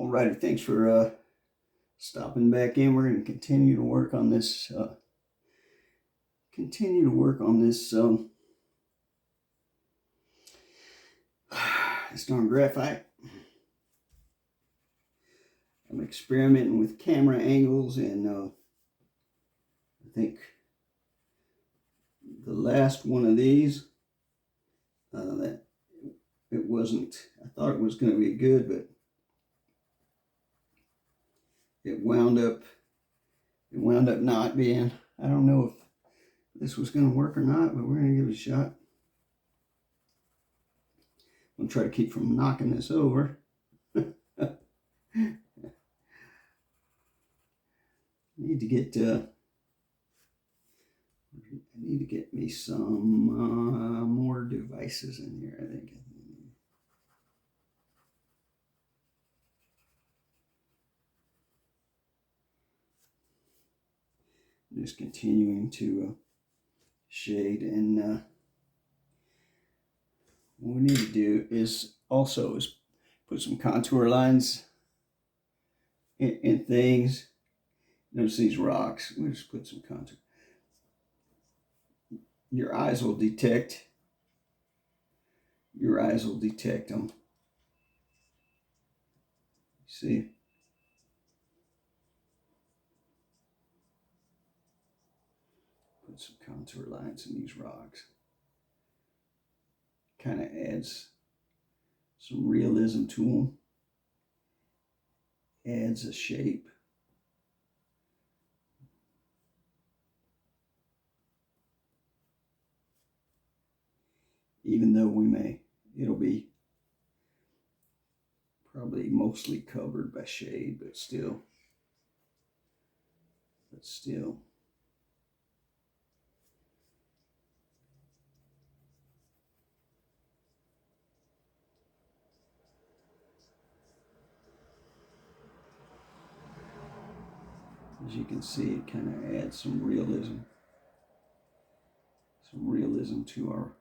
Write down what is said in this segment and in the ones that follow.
Alrighty, thanks for stopping back in. We're going to continue to work on this. This darn graphite. I'm experimenting with camera angles, and I think the last one of these that it wasn't. I thought it was going to be good, but it wound up not being. I don't know if this was going to work or not, but we're going to give it a shot. I'm going to try to keep from knocking this over. I need to get me some more devices in here, I think. Just continuing to shade, and what we need to do is put some contour lines in things. Notice these rocks. We'll just put some contour. Your eyes will detect them. See? Put some contour lines in these rocks. Kind of adds some realism to them. Adds a shape. Even though it'll be probably mostly covered by shade, but still. As you can see, it kind of adds some realism to our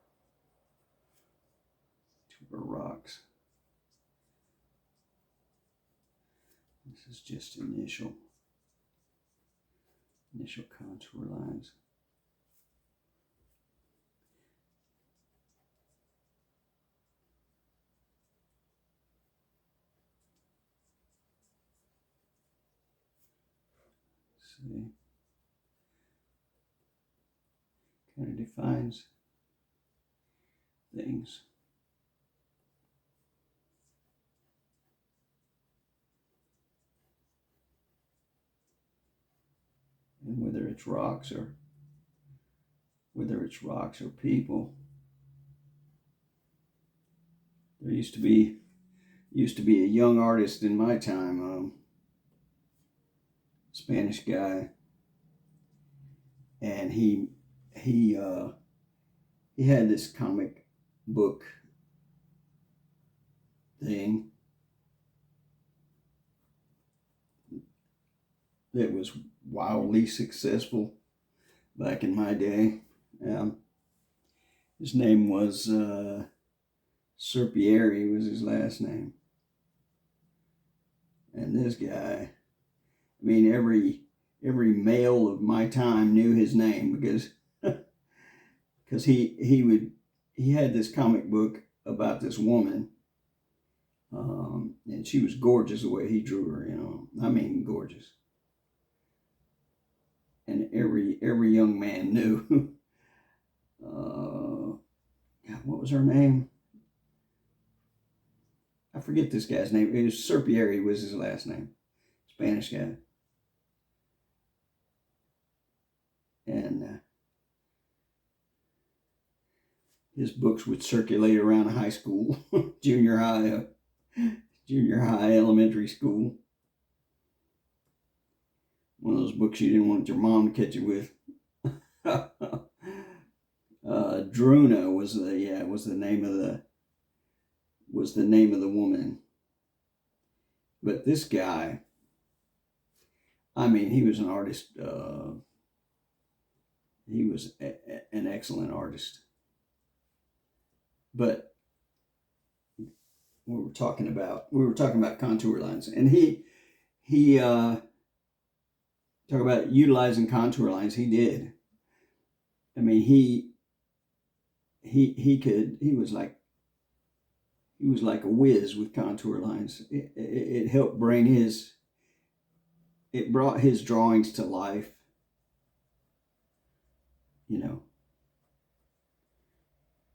rocks. This is just initial contour lines. See, kind of defines things. And whether it's rocks or people. There used to be a young artist in my time, Spanish guy, and he had this comic book thing that was wildly successful back in my day. His name was Serpieri was his last name. And this guy, I mean, every male of my time knew his name because he had this comic book about this woman, and she was gorgeous the way he drew her. I mean, gorgeous. And every young man knew. What was her name? I forget this guy's name. It was Serpieri was his last name. Spanish guy. And his books would circulate around high school, junior high, elementary school. One of those books you didn't want your mom to catch you with. Druna was the name of the woman. But this guy, I mean, he was an artist. He was an excellent artist. But we were talking about contour lines, and he talk about utilizing contour lines. He did. I mean, he was like a whiz with contour lines. It helped it brought his drawings to life. You know,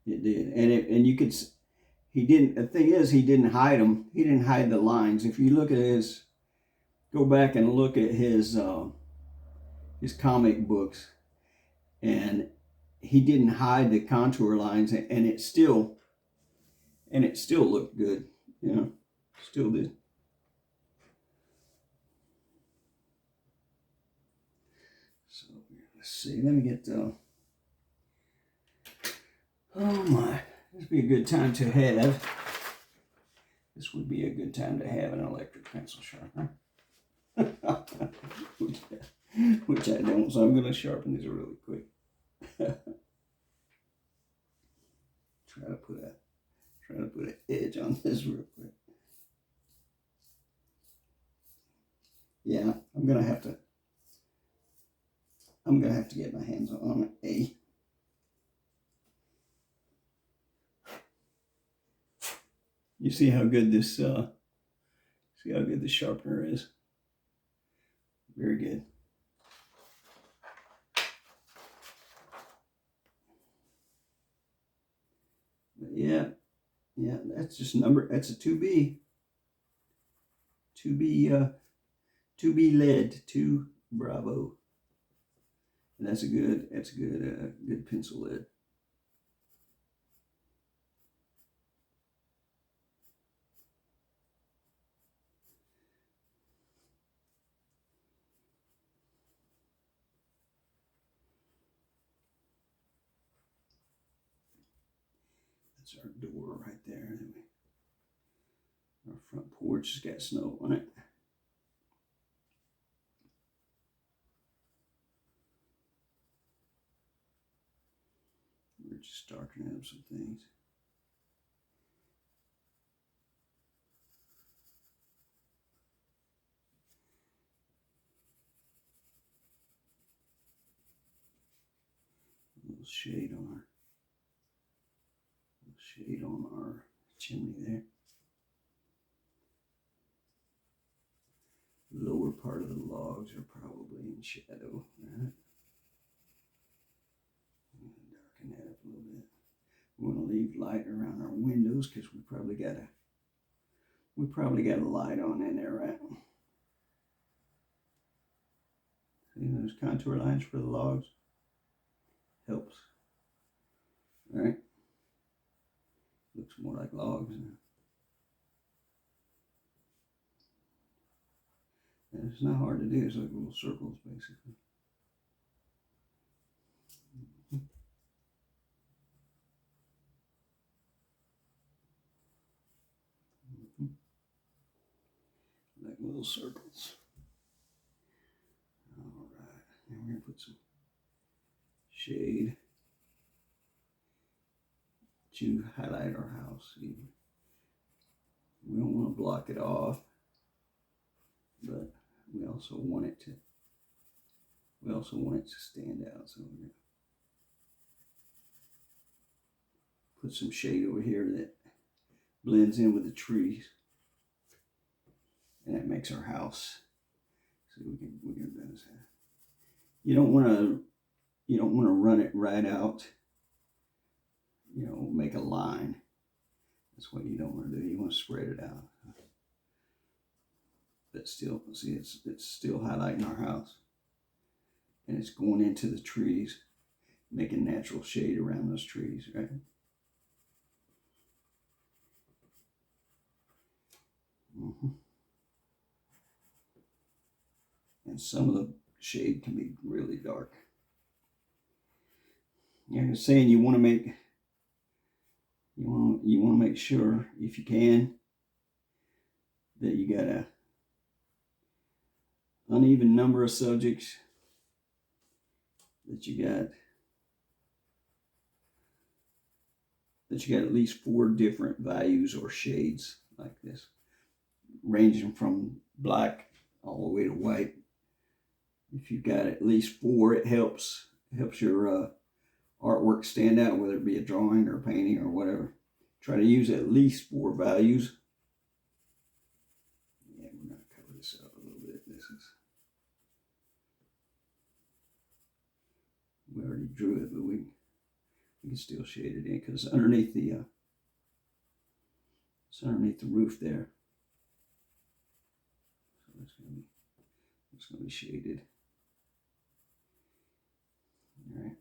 it did, and you could. He didn't. The thing is, he didn't hide them. He didn't hide the lines. If you look at go back and look at his comic books, and he didn't hide the contour lines, and it still looked good. You know, still did. So let's see. Let me get. Oh my! This would be a good time to have. This would be a good time to have an electric pencil sharpener. which I don't, so I'm going to sharpen these really quick. Try to put an edge on this real quick. Yeah, I'm gonna have to get my hands on a. You see how good this sharpener is. Very good. But yeah, that's just that's a 2B. 2B lead, 2 Bravo. And that's a good pencil lead. That's our door right there. Our front porch has got snow on it. We're just darkening up some things. A little shade on our chimney there. The lower part of the logs are probably in shadow, right? Darken that up a little bit. We want to leave light around our windows because we probably got a light on in there, right? See those contour lines for the logs? Helps. All right. Looks more like logs now. And it's not hard to do. It's like little circles, basically. Like little circles. All right. And we're going to put some shade to highlight our house. We don't want to block it off, but we also want it to stand out. So we're going to put some shade over here that blends in with the trees, and that makes our house. So we can do this. You don't want to run it right out. You know, make a line. That's what you don't want to do. You want to spread it out. But still, see, it's still highlighting our house, and it's going into the trees, making natural shade around those trees, right? And some of the shade can be really dark. Like I was saying, you want to make sure, if you can, that you got a uneven number of subjects, that you got that you got at least 4 different values or shades like this, ranging from black all the way to white. If you've got at least 4, it helps your artwork stand out, whether it be a drawing or a painting or whatever. Try to use at least 4 values. Yeah, we're going to cover this up a little bit. We already drew it, but we can still shade it in because it's underneath the roof there. So it's going to be shaded. All right.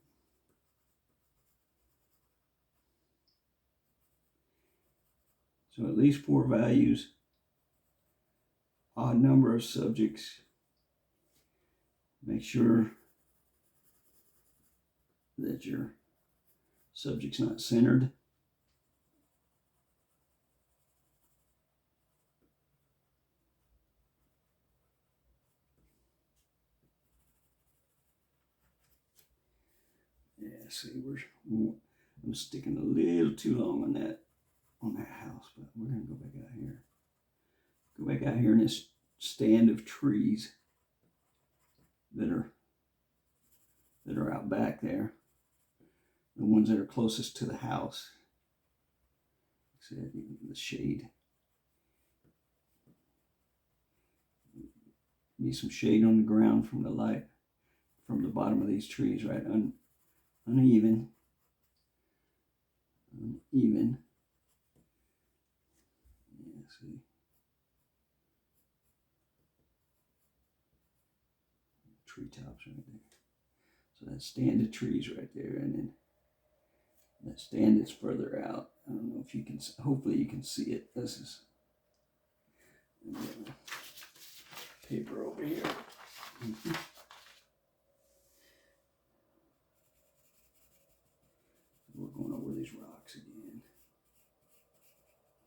So at least 4 values, odd number of subjects. Make sure that your subject's not centered. Yeah, see, I'm sticking a little too long on that house, but we're gonna go back out here. Go back out here in this stand of trees that are out back there. The ones that are closest to the house. See the shade. Need some shade on the ground from the light from the bottom of these trees, right? Uneven. Yeah, see. Treetops right there. So that stand of trees right there, and then that stand is further out. I don't know if you can, hopefully you can see it. This is paper over here. We're going over these rocks again.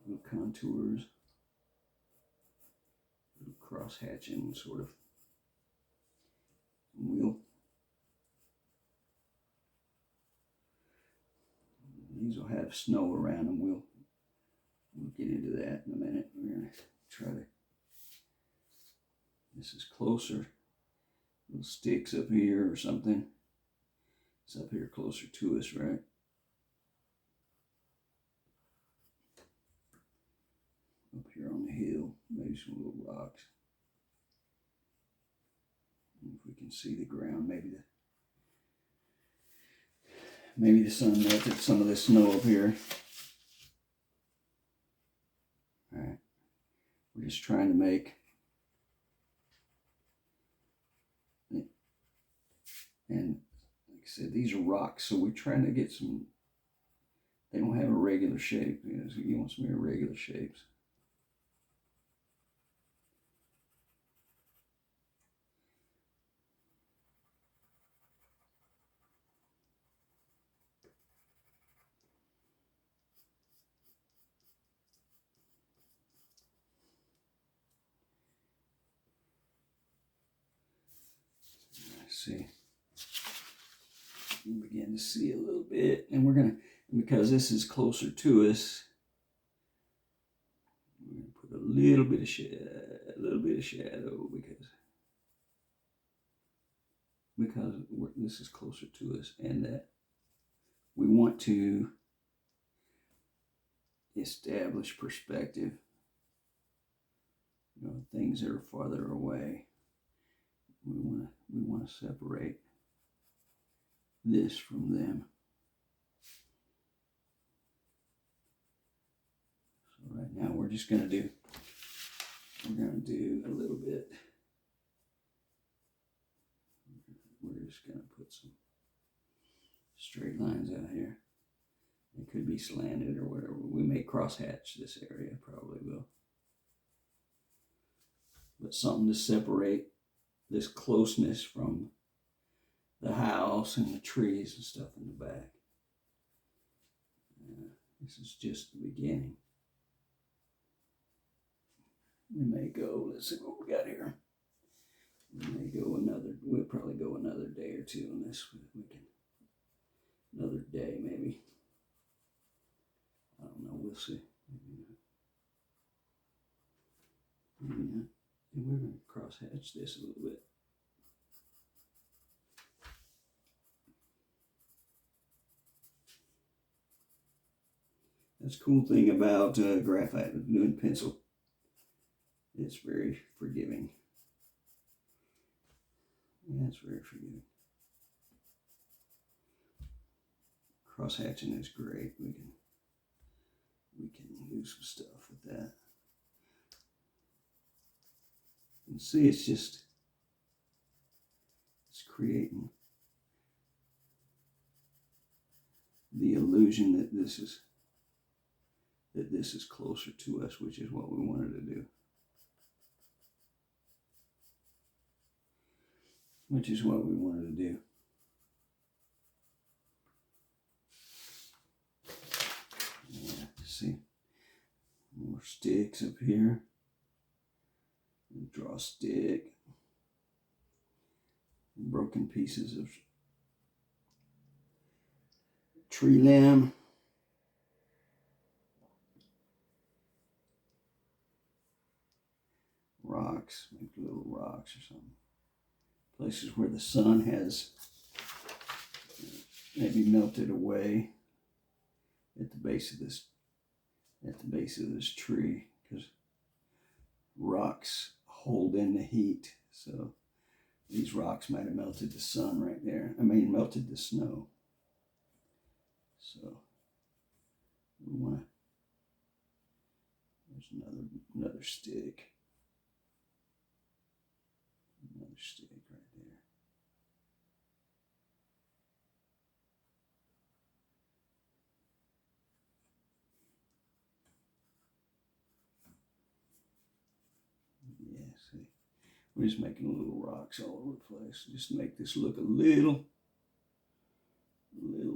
Little contours, little cross hatching sort of. These will have snow around them. We'll get into that in a minute. We're gonna try to. This is closer. Little sticks up here or something. It's up here closer to us, right? Up here on the hill, maybe some little rocks. And if we can see the ground, maybe the sun melted some of the snow up here. All right, we're just trying to make, and like I said, these are rocks, so we're trying to get some. They don't have a regular shape. You know, so you want some irregular shapes. See, we begin to see a little bit, and we're gonna, because this is closer to us, we're gonna put a little bit of shadow because this is closer to us, and that we want to establish perspective. You know, things that are farther away. We want to separate this from them. So right now we're just going to do a little bit. We're just going to put some straight lines out here. It could be slanted or whatever. We may crosshatch this area, probably will. But something to separate this closeness from the house and the trees and stuff in the back. This is just the beginning. We may go, let's see what we got here. We'll probably go another day or two on this. Another day maybe. don't know. We'll see. Maybe not. And we're going to cross hatch this a little bit. That's a cool thing about graphite doing pencil. It's very forgiving. Yeah, it's very forgiving. Cross hatching is great. We can do some stuff with that. And see, it's creating the illusion that this is closer to us, which is what we wanted to do. Which is what we wanted to do. Yeah, see, more sticks up here. And draw a stick. Broken pieces of tree limb. Rocks, make little rocks or something. Places where the sun has maybe melted away at the base of this tree, because rocks hold in the heat. So these rocks might have melted the sun right there. I mean, melted the snow. So we want to. There's another stick. Another stick right there. Yeah, see, we're just making little rocks all over the place, just to make this look a little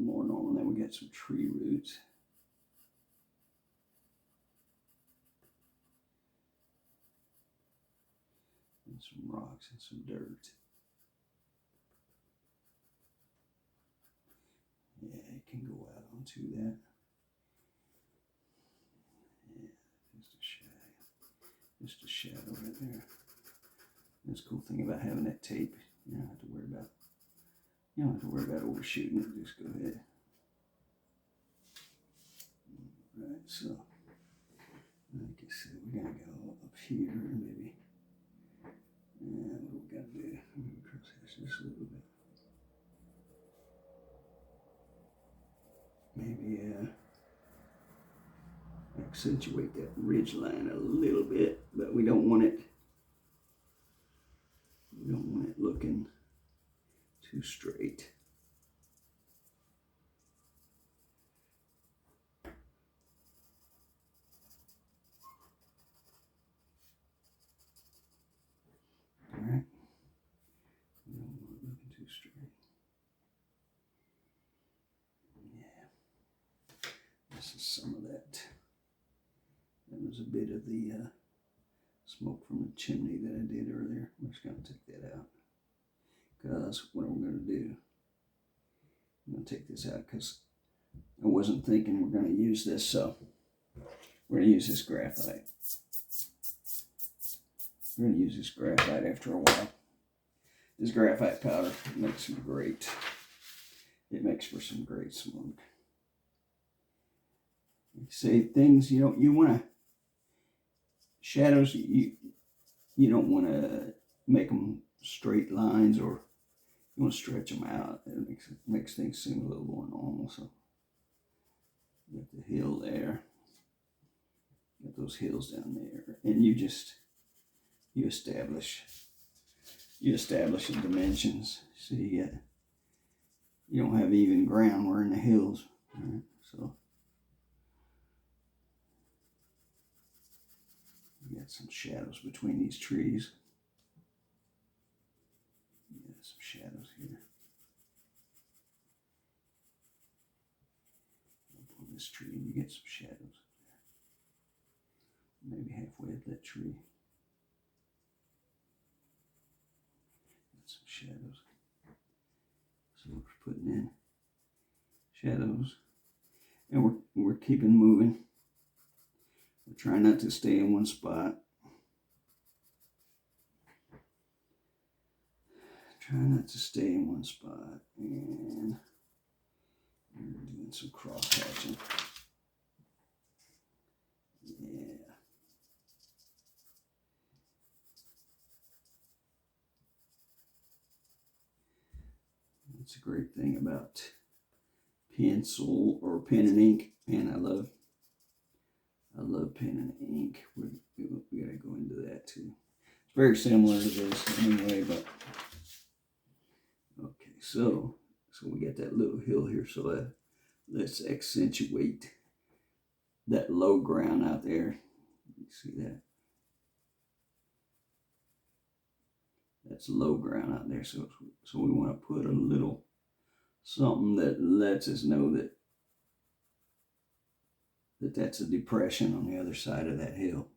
more normal. And then we got some tree roots. And some rocks and some dirt. Yeah, it can go out onto that. Yeah, just a shadow right there. That's the cool thing about having that tape. You don't have to worry about overshooting it. Just go ahead. Right, so like I said, we're gonna go up here and maybe. Yeah, what we gotta do? I'm gonna cross hatch this a little bit. Maybe accentuate that ridge line a little bit, but we don't want it. We don't want it looking too straight. All right. We don't want it looking too straight. Yeah. This is some of that. That was a bit of the smoke from the chimney that I did earlier. We're just going to take that out. Because what I'm going to do, I'm going to take this out because I wasn't thinking we're going to use this. So we're going to use this graphite. We're going to use this graphite after a while. This graphite powder makes some great, it makes for some great smoke. Say things, you want to, shadows, you don't want to make them straight lines, or you want to stretch them out. It makes things seem a little more normal. So you got the hill there, got those hills down there, and you establish the dimensions. See, you don't have even ground. We're in the hills, right? So we got some shadows between these trees. Yeah, some shadows here. Up on this tree, and you get some shadows there. Maybe halfway up that tree. Got some shadows. So we're putting in shadows, and we're keeping moving. Try not to stay in one spot. Try not to stay in one spot. And we're doing some cross hatching. Yeah. That's a great thing about pencil or pen and ink. Man, I love pen and ink. We gotta go into that too. It's very similar to this anyway, but okay. So we got that little hill here. So let's accentuate that low ground out there. You see that? That's low ground out there. So we want to put a little something that lets us know that that's a depression on the other side of that hill.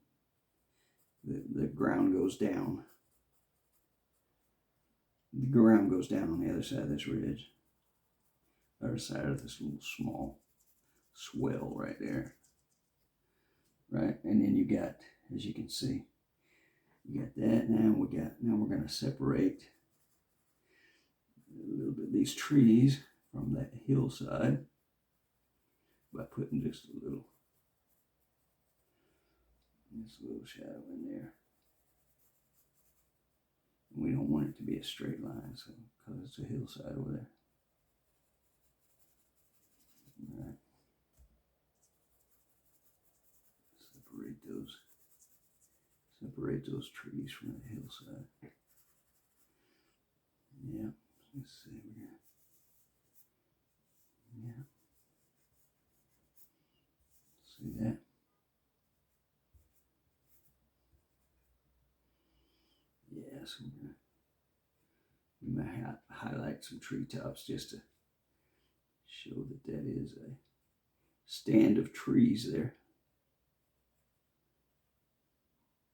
The ground goes down. The ground goes down on the other side of this ridge. Other side of this little small swell right there. Right, and then you got, as you can see, you got that. Now we're going to separate a little bit of these trees from that hillside by putting just a little shadow in there. And we don't want it to be a straight line, so because it's a hillside over there. All right. Separate those trees from the hillside. Yeah, let's see here. Yeah. See that? Yeah, so we might highlight some treetops just to show that is a stand of trees there.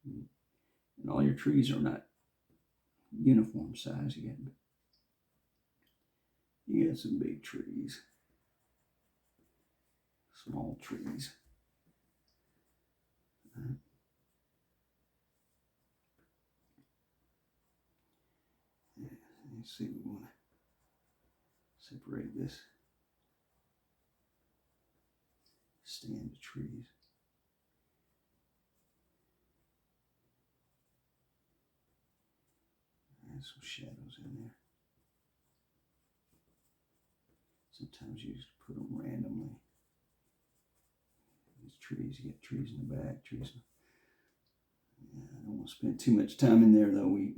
And all your trees are not uniform size. You got some big trees, small trees. Let's see, we want to separate this stand of trees. Some shadows in there. Sometimes you just put them randomly. These trees, you get trees in the back, trees. Yeah, I don't want to spend too much time in there though. We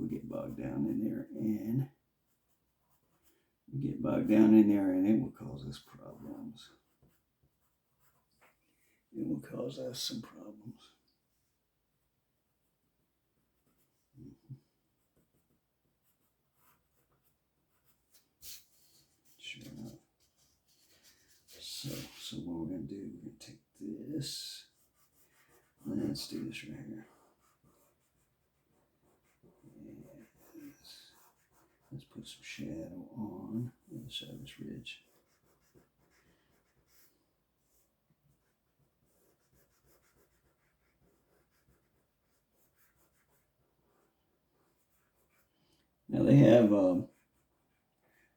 get bogged down in there, and it will cause us problems. It will cause us some problems. Sure enough. So what we're going to do, we're going to take this. Let's do this right here. Yes. Let's put some shadow on the other side of this ridge. Now they have, I don't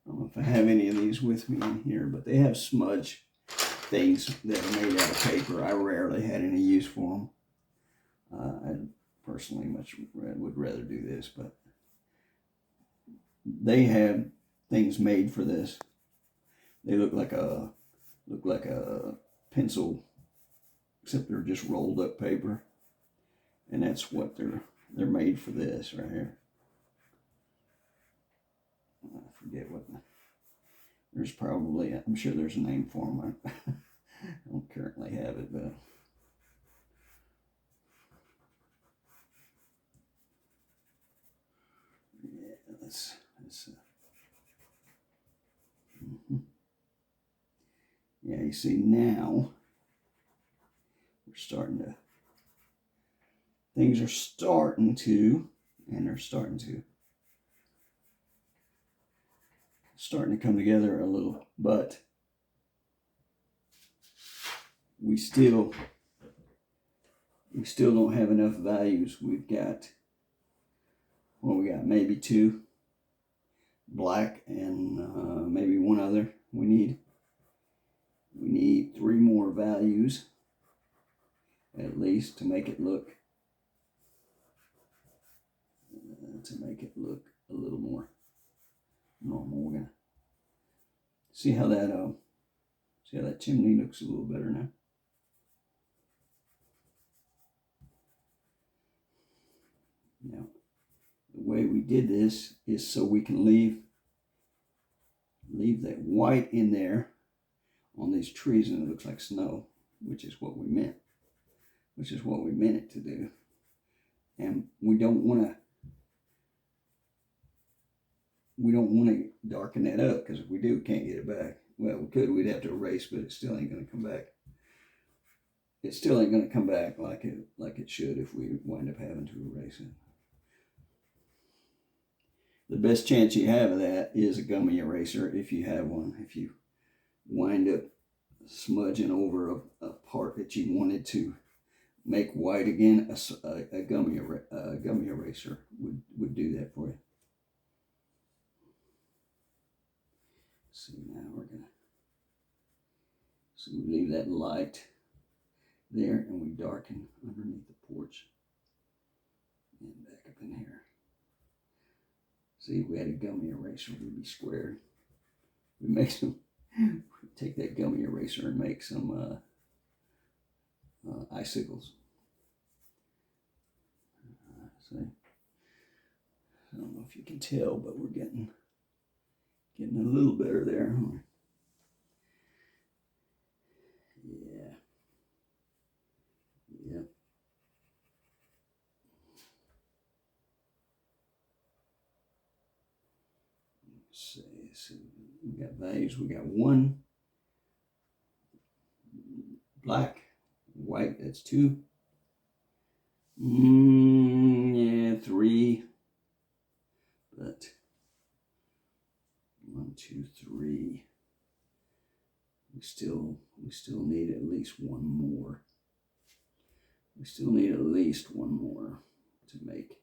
know if I have any of these with me in here, but they have smudge things that are made out of paper. I rarely had any use for them. I personally would rather do this, but they have things made for this. They look like a pencil, except they're just rolled up paper, and that's what they're made for this right here. I forget what there's probably, I'm sure there's a name for them. I don't currently have it, but yeah, let's yeah, you see now we're starting to, things are starting to, and they're starting to come together a little, but we still don't have enough values. We've got, well, we got maybe 2 black and maybe 1 other. We need 3 more values at least to make it look a little more normal. We're gonna see how that chimney looks a little better now. Now, the way we did this is so we can leave that white in there on these trees, and it looks like snow, which is what we meant. Which is what we meant it to do. And we don't want to darken that up, because if we do, we can't get it back. Well, we could. We'd have to erase, but it still ain't going to come back. It still ain't going to come back like it should if we wind up having to erase it. The best chance you have of that is a gummy eraser, if you have one. If you wind up smudging over a part that you wanted to make white again, a gummy eraser would do that for you. See, now we're gonna, so we leave that light there, and we darken underneath the porch and back up in here. See, if we had a gummy eraser, we'd be squared. We make some, take that gummy eraser and make some icicles. See, I don't know if you can tell, but we're getting a little better there. Yeah. Yep. So we got values. We got 1 black, white. That's 2. Yeah, 3. But 1, 2, 3. We still need at least 1 more. We still need at least 1 more to make.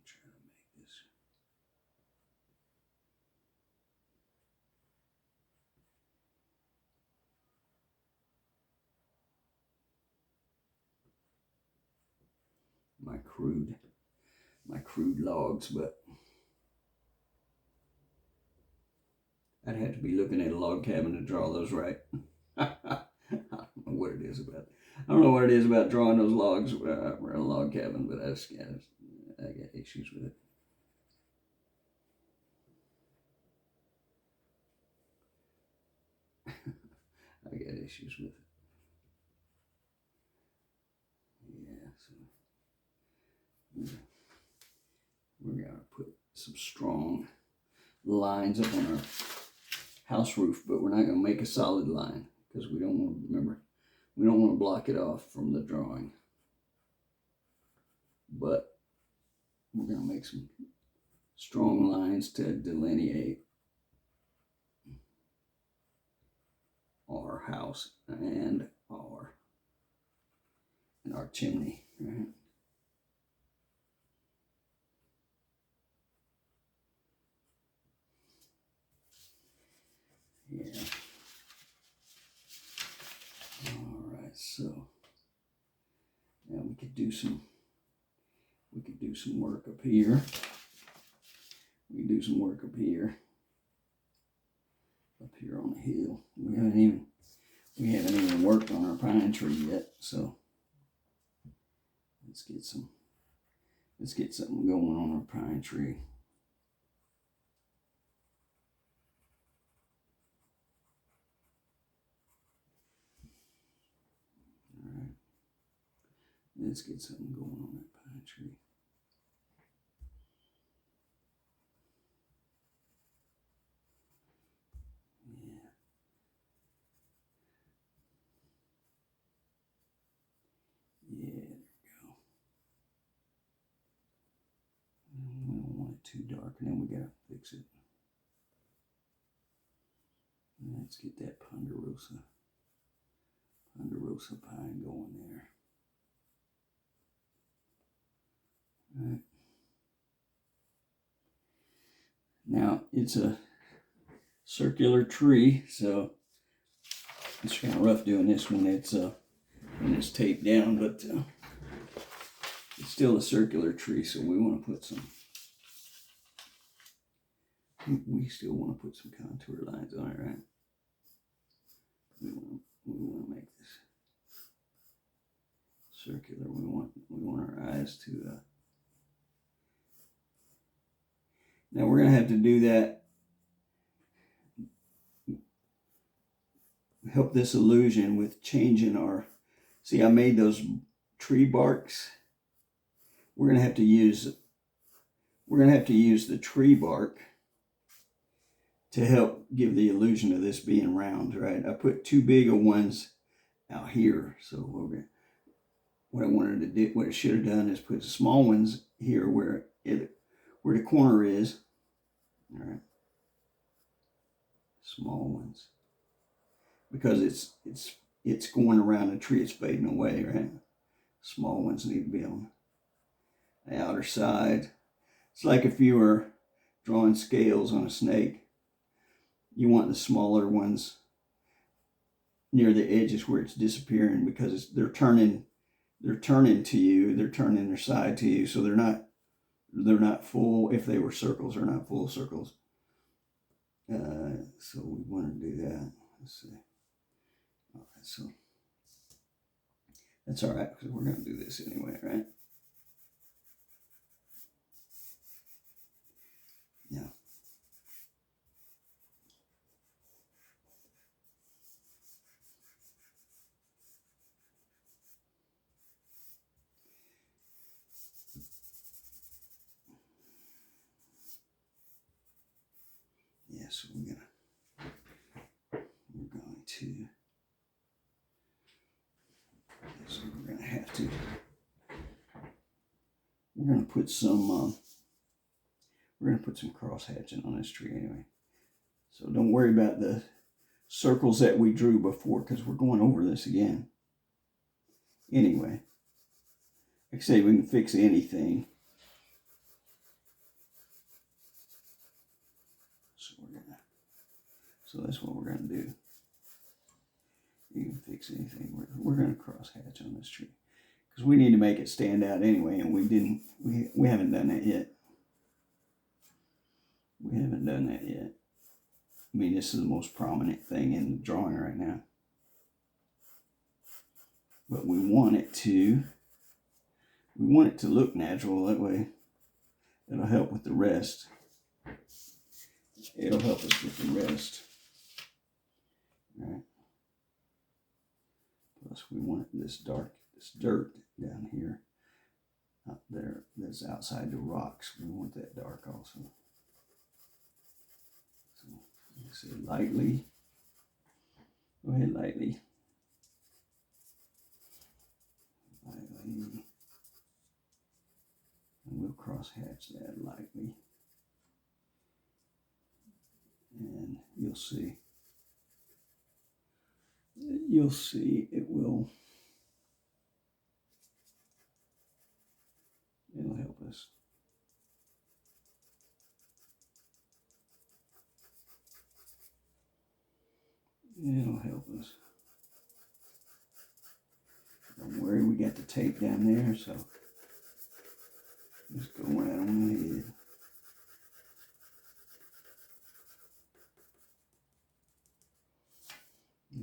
Try to make this. My crude logs, but I'd have to be looking at a log cabin to draw those right. I don't know what it is about. I don't know what it is about drawing those logs for a log cabin, but I got issues with it. I got issues with it. Yeah, so we're gonna put some strong lines up on our house roof, but we're not gonna make a solid line because we don't want to, remember, we don't want to block it off from the drawing. But we're gonna make some strong lines to delineate our house and our chimney, right? Yeah. All right, so now we could do some work up here. We can do some work up here on the hill. We haven't even worked on our pine tree yet, so let's get something going on our pine tree. All right, let's get something going on that pine tree. Yeah, there we go. too dark, and then we gotta fix it. Let's get that ponderosa pine going there. All right. Now it's a circular tree, so it's kind of rough doing this when it's taped down, but it's still a circular tree, so we want to put some. We still want to put some contour lines on it, right? We want to make this circular. We want our eyes to. Now we're gonna have to do that. Help this illusion with changing our. See, I made those tree barks. We're gonna have to use the tree bark to help give the illusion of this being round, right? I put too big of ones out here, so what I wanted to do, what I should have done is put the small ones here where the corner is. All right, small ones, because it's going around the tree, it's fading away, right? Small ones need to be on the outer side. It's like if you were drawing scales on a snake, you want the smaller ones near the edges where it's disappearing, because they're turning to you, they're turning their side to you, so they're not full. If they were circles, they're not full circles. So we want to do that. Let's see. All right, so that's all right, because we're going to do this anyway, right? Yeah. So we're going to put some cross hatching on this tree anyway. So don't worry about the circles that we drew before, because we're going over this again. Anyway, like I say, we can fix anything. So that's what we're going to do. You can fix anything. We're going to cross hatch on this tree, because we need to make it stand out anyway, and we haven't done that yet. We haven't done that yet. I mean, this is the most prominent thing in the drawing right now. But we want it to look natural. That way it'll help with the rest. It'll help us with the rest. Right. Plus we want this dirt down here, up there, that's outside the rocks. We want that dark also. So let's say lightly. Go ahead, lightly. And we'll cross hatch that lightly. And you'll see it'll help us. It'll help us. Don't worry, we got the tape down there, so just go right on ahead.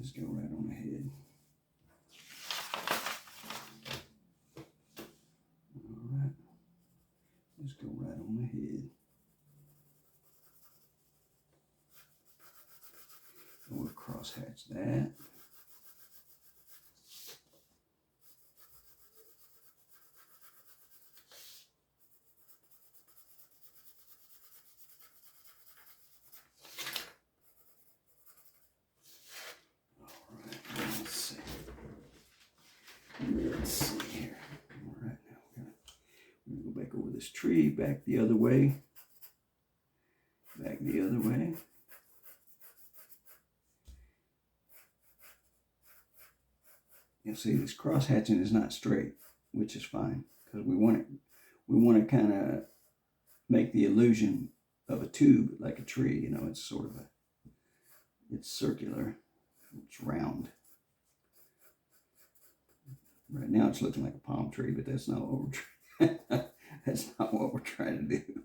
Just go right on ahead. All right. Just go right on ahead. And we'll cross hatch that. Let's see here. All right, now we're gonna go back over this tree, back the other way. Back the other way. You'll see this cross hatching is not straight, which is fine, because we want to kind of make the illusion of a tube, like a tree. You know, it's sort of it's circular, it's round. Right now it's looking like a palm tree, but that's not what that's not what we're trying to do.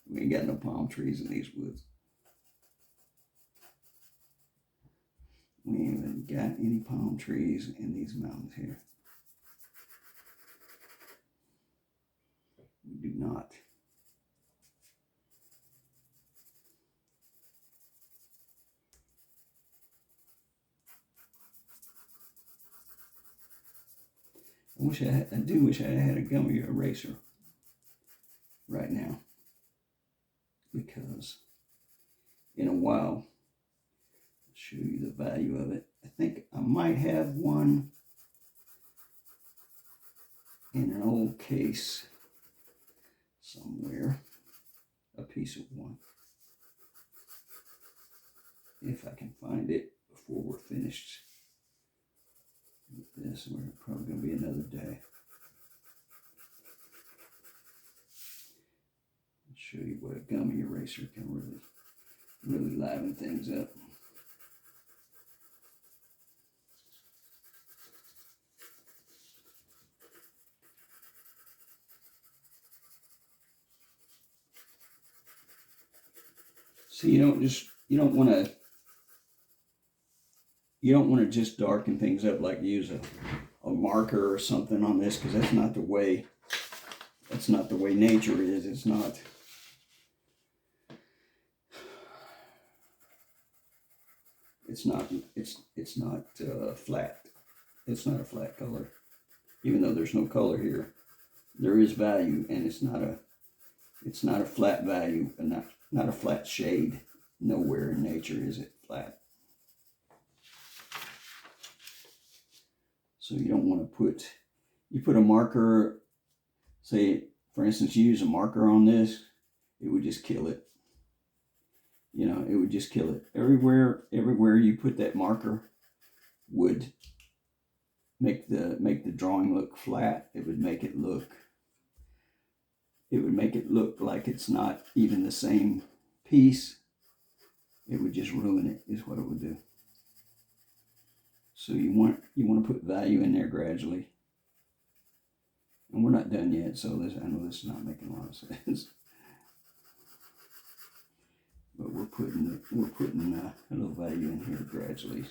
We ain't got no palm trees in these woods. We ain't even got any palm trees in these mountains here. We do not. I do wish I had a gummy eraser right now, because in a while, I'll show you the value of it. I think I might have one in an old case somewhere, a piece of one, if I can find it before we're finished with this. We're probably going to be another day. I'll show you what a gummy eraser can really liven things up. So you don't want to just darken things up, like use a marker or something on this, because that's not the way nature is. It's not flat. It's not a flat color. Even though there's no color here, there is value, and it's not a flat value, and not a flat shade. Nowhere in nature is it flat. So you don't want to put a marker, say for instance you use a marker on this, it would just kill it. You know, it would just kill it. Everywhere you put that marker would make the drawing look flat. It would make it look like it's not even the same piece. It would just ruin it, is what it would do. So you want to put value in there gradually. And we're not done yet, so I know this is not making a lot of sense. But we're putting a little value in here gradually.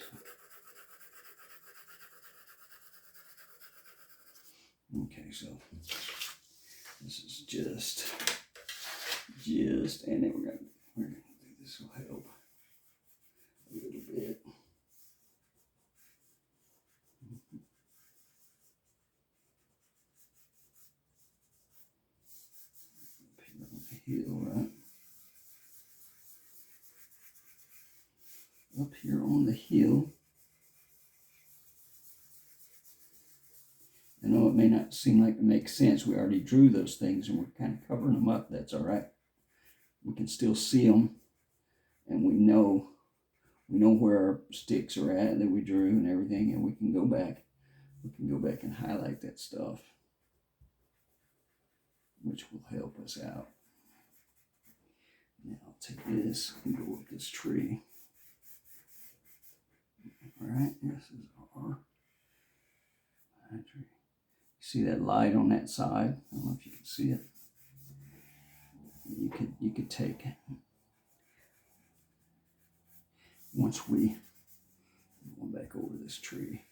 Okay, so this is just, and then we're gonna do this will help a little bit. Up here on the hill, right? Up here on the hill. I know it may not seem like it makes sense. We already drew those things and we're kind of covering them up. That's all right. We can still see them, and we know where our sticks are at that we drew and everything, and we can go back and highlight that stuff, which will help us out. Now I'll take this and go up this tree. All right, this is our tree. See that light on that side? I don't know if you can see it. You could take it. Once we go back over this tree.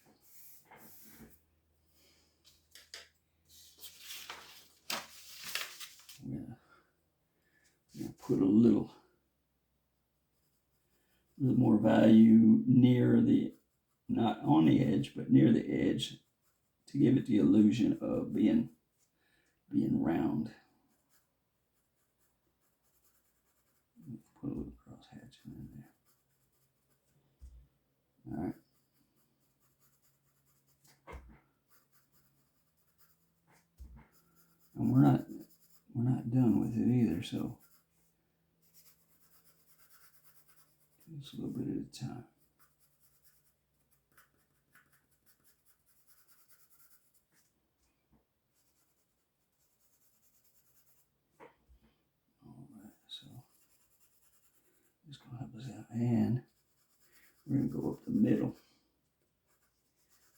I'm gonna put a little more value near the, not on the edge, but near the edge, to give it the illusion of being round. Put a little cross hatching in there. All right. And we're not done with with it either, so just a little bit at a time. Alright, so it's gonna help us out. And we're gonna go up the middle.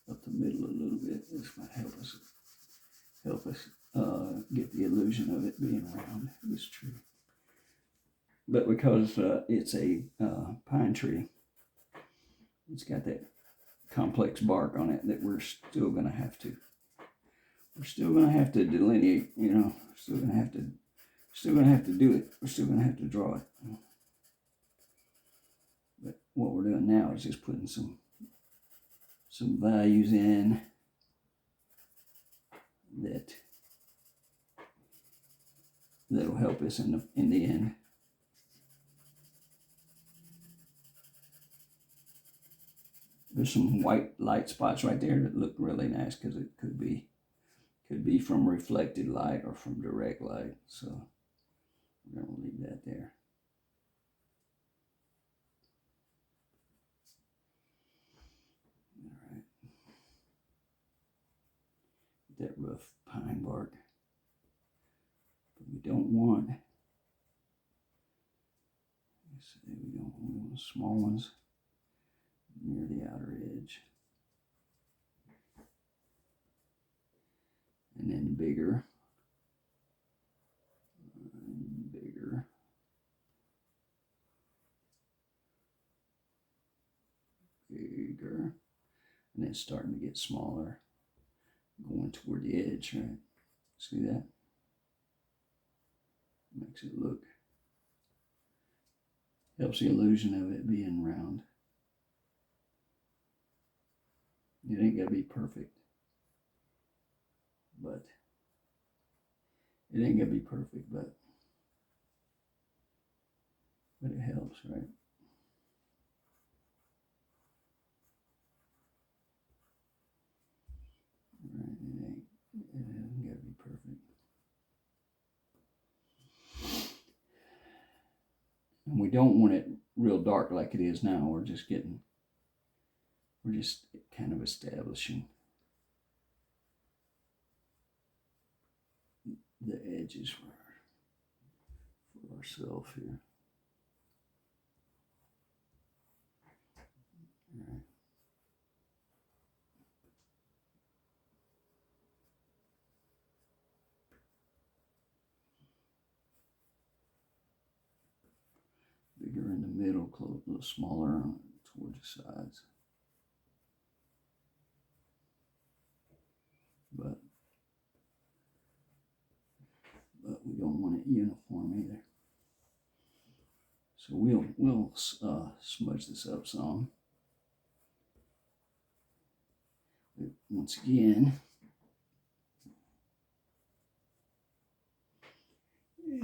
Up the middle a little bit. This might help us get the illusion of it being round, this tree. But because it's a pine tree, it's got that complex bark on it that we're still going to have to delineate, you know. Still going to have to do it. We're still going to have to draw it. But what we're doing now is just putting some values in that'll help us in the end. There's some white light spots right there that look really nice because it could be from reflected light or from direct light. So we're going to leave that there. All right. That rough pine bark. But we don't want, we want small ones near the outer edge. And then bigger. And bigger. Bigger. And then starting to get smaller. Going toward the edge, right? See that? Makes it look, helps the illusion of it being round. It ain't gotta be perfect, but it helps, right? Right, it ain't gotta be perfect. And we don't want it real dark like it is now. We're just kind of establishing the edges for ourselves here. All right. Bigger in the middle, close, a little smaller towards the sides. But we don't want it uniform either. So we'll smudge this up some. But once again,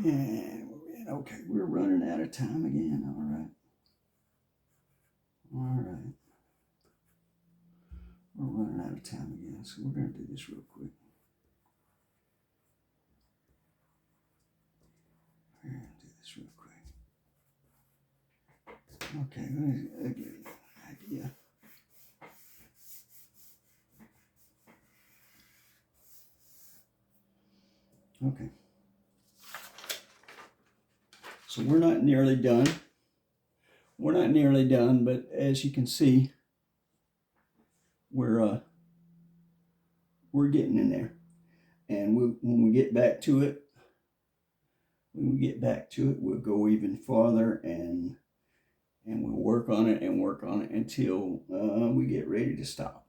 and okay, we're running out of time again. All right. We're running out of time again, so we're going to do this real quick. Okay, I'll give you an idea. Okay. So we're not nearly done. But as you can see, we're getting in there. And when we get back to it, we'll go even farther and we'll work on it until we get ready to stop.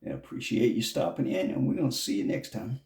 I appreciate you stopping in, and we're going to see you next time.